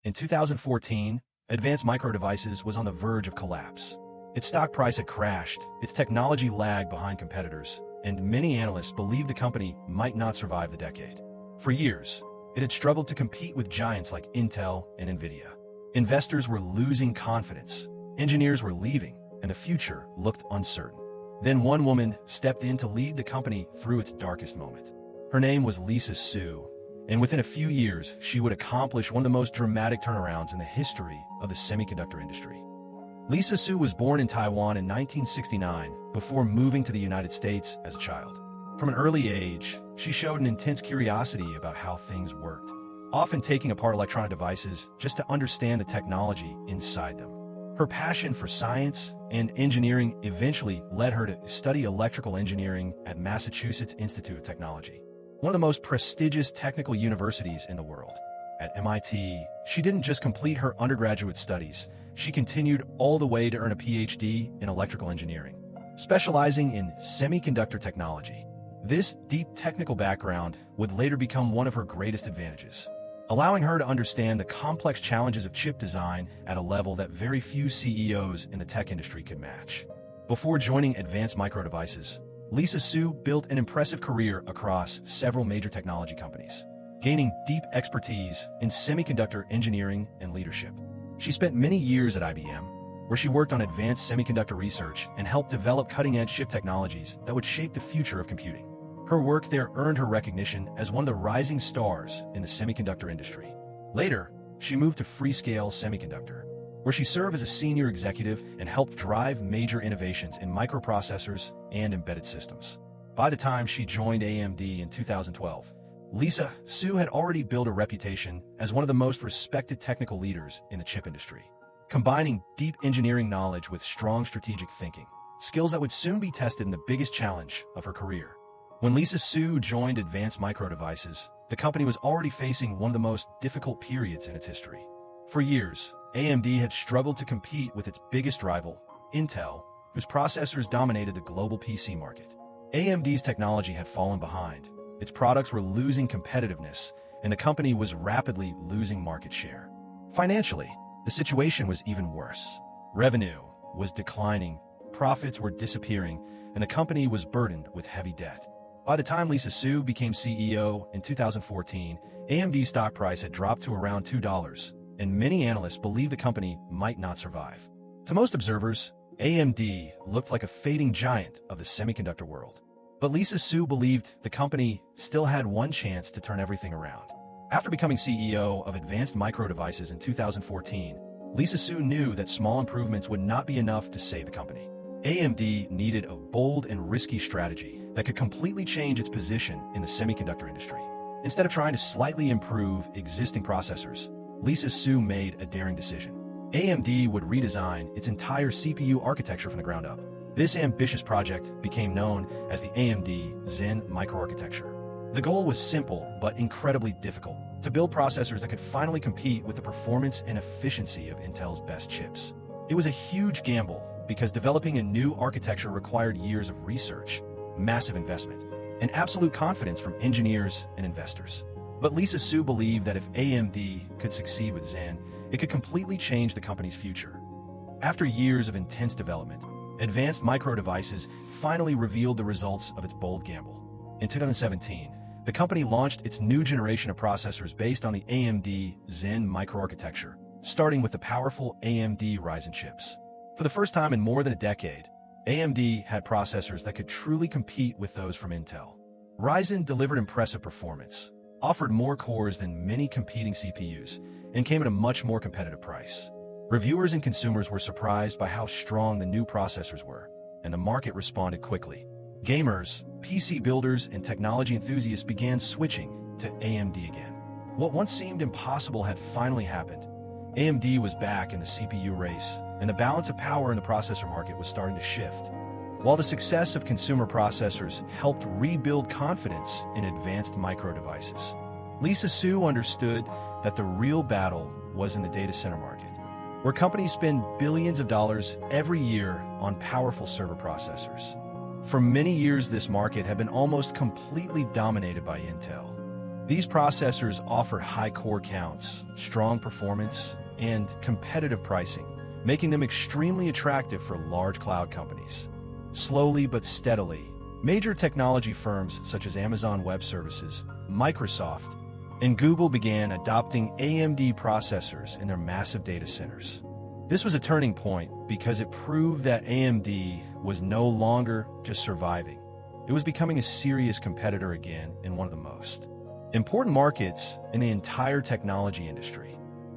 In 2014, Advanced Micro Devices was on the verge of collapse. Its stock price had crashed, its technology lagged behind competitors, and many analysts believed the company might not survive the decade. For years, it had struggled to compete with giants like Intel and NVIDIA. Investors were losing confidence, engineers were leaving, and the future looked uncertain. Then one woman stepped in to lead the company through its darkest moment. Her name was Lisa Su, and within a few years, she would accomplish one of the most dramatic turnarounds in the history of the semiconductor industry. Lisa Su was born in Taiwan in 1969 before moving to the United States as a child. From an early age, she showed an intense curiosity about how things worked, often taking apart electronic devices just to understand the technology inside them. Her passion for science and engineering eventually led her to study electrical engineering at Massachusetts Institute of Technology, one of the most prestigious technical universities in the world. At MIT, she didn't just complete her undergraduate studies, she continued all the way to earn a PhD in electrical engineering, specializing in semiconductor technology. This deep technical background would later become one of her greatest advantages, allowing her to understand the complex challenges of chip design at a level that very few CEOs in the tech industry could match. Before joining Advanced Micro Devices, Lisa Su built an impressive career across several major technology companies, gaining deep expertise in semiconductor engineering and leadership. She spent many years at IBM, where she worked on advanced semiconductor research and helped develop cutting-edge chip technologies that would shape the future of computing. Her work there earned her recognition as one of the rising stars in the semiconductor industry. Later, she moved to Freescale Semiconductor, where she served as a senior executive and helped drive major innovations in microprocessors and embedded systems. By the time she joined AMD in 2012, Lisa Su had already built a reputation as one of the most respected technical leaders in the chip industry, combining deep engineering knowledge with strong strategic thinking, skills that would soon be tested in the biggest challenge of her career. When Lisa Su joined Advanced Micro Devices, the company was already facing one of the most difficult periods in its history. For years, AMD had struggled to compete with its biggest rival, Intel, whose processors dominated the global PC market. AMD's technology had fallen behind, its products were losing competitiveness, and the company was rapidly losing market share. Financially, the situation was even worse. Revenue was declining, profits were disappearing, and the company was burdened with heavy debt. By the time Lisa Su became CEO in 2014, AMD's stock price had dropped to around $2, and many analysts believed the company might not survive. To most observers, AMD looked like a fading giant of the semiconductor world. But Lisa Su believed the company still had one chance to turn everything around. After becoming CEO of Advanced Micro Devices in 2014, Lisa Su knew that small improvements would not be enough to save the company. AMD needed a bold and risky strategy that could completely change its position in the semiconductor industry. Instead of trying to slightly improve existing processors, Lisa Su made a daring decision. AMD would redesign its entire CPU architecture from the ground up. This ambitious project became known as the AMD Zen microarchitecture. The goal was simple but incredibly difficult: to build processors that could finally compete with the performance and efficiency of Intel's best chips. It was a huge gamble because developing a new architecture required years of research, massive investment, and absolute confidence from engineers and investors. But Lisa Su believed that if AMD could succeed with Zen, it could completely change the company's future. After years of intense development, Advanced Micro Devices finally revealed the results of its bold gamble. In 2017, the company launched its new generation of processors based on the AMD Zen microarchitecture, starting with the powerful AMD Ryzen chips. For the first time in more than a decade, AMD had processors that could truly compete with those from Intel. Ryzen delivered impressive performance, offered more cores than many competing CPUs, and came at a much more competitive price. Reviewers and consumers were surprised by how strong the new processors were, and the market responded quickly. Gamers, PC builders, and technology enthusiasts began switching to AMD again. What once seemed impossible had finally happened. AMD was back in the CPU race, and the balance of power in the processor market was starting to shift. While the success of consumer processors helped rebuild confidence in Advanced Micro Devices, Lisa Su understood that the real battle was in the data center market, where companies spend billions of dollars every year on powerful server processors. For many years, this market had been almost completely dominated by Intel. These processors offered high core counts, strong performance, and competitive pricing, making them extremely attractive for large cloud companies. Slowly but steadily, major technology firms such as Amazon Web Services, Microsoft, and Google began adopting AMD processors in their massive data centers. This was a turning point because it proved that AMD was no longer just surviving. It was becoming a serious competitor again in one of the most important markets in the entire technology industry.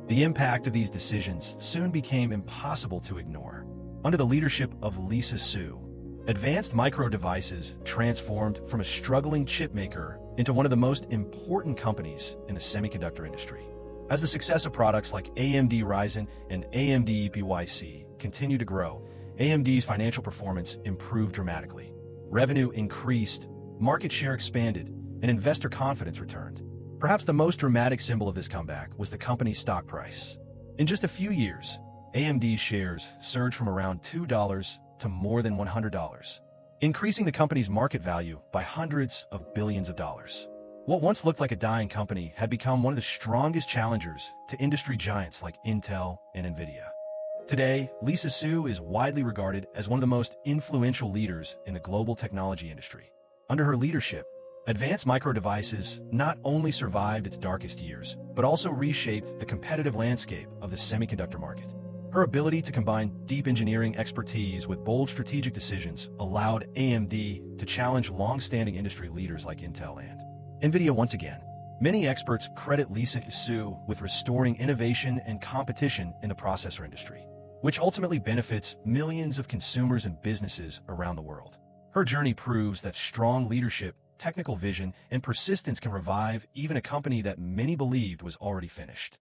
The impact of these decisions soon became impossible to ignore. Under the leadership of Lisa Su, Advanced Micro Devices transformed from a struggling chipmaker into one of the most important companies in the semiconductor industry. As the success of products like AMD Ryzen and AMD EPYC continued to grow, AMD's financial performance improved dramatically. Revenue increased, market share expanded, and investor confidence returned. Perhaps the most dramatic symbol of this comeback was the company's stock price. In just a few years, AMD's shares surged from around $2 to more than $100, increasing the company's market value by hundreds of billions of dollars. What once looked like a dying company had become one of the strongest challengers to industry giants like Intel and NVIDIA. Today, Lisa Su is widely regarded as one of the most influential leaders in the global technology industry. Under her leadership, Advanced Micro Devices not only survived its darkest years, but also reshaped the competitive landscape of the semiconductor market. Her ability to combine deep engineering expertise with bold strategic decisions allowed AMD to challenge long-standing industry leaders like Intel and NVIDIA once again. Many experts credit Lisa Su with restoring innovation and competition in the processor industry, which ultimately benefits millions of consumers and businesses around the world. Her journey proves that strong leadership, technical vision, and persistence can revive even a company that many believed was already finished.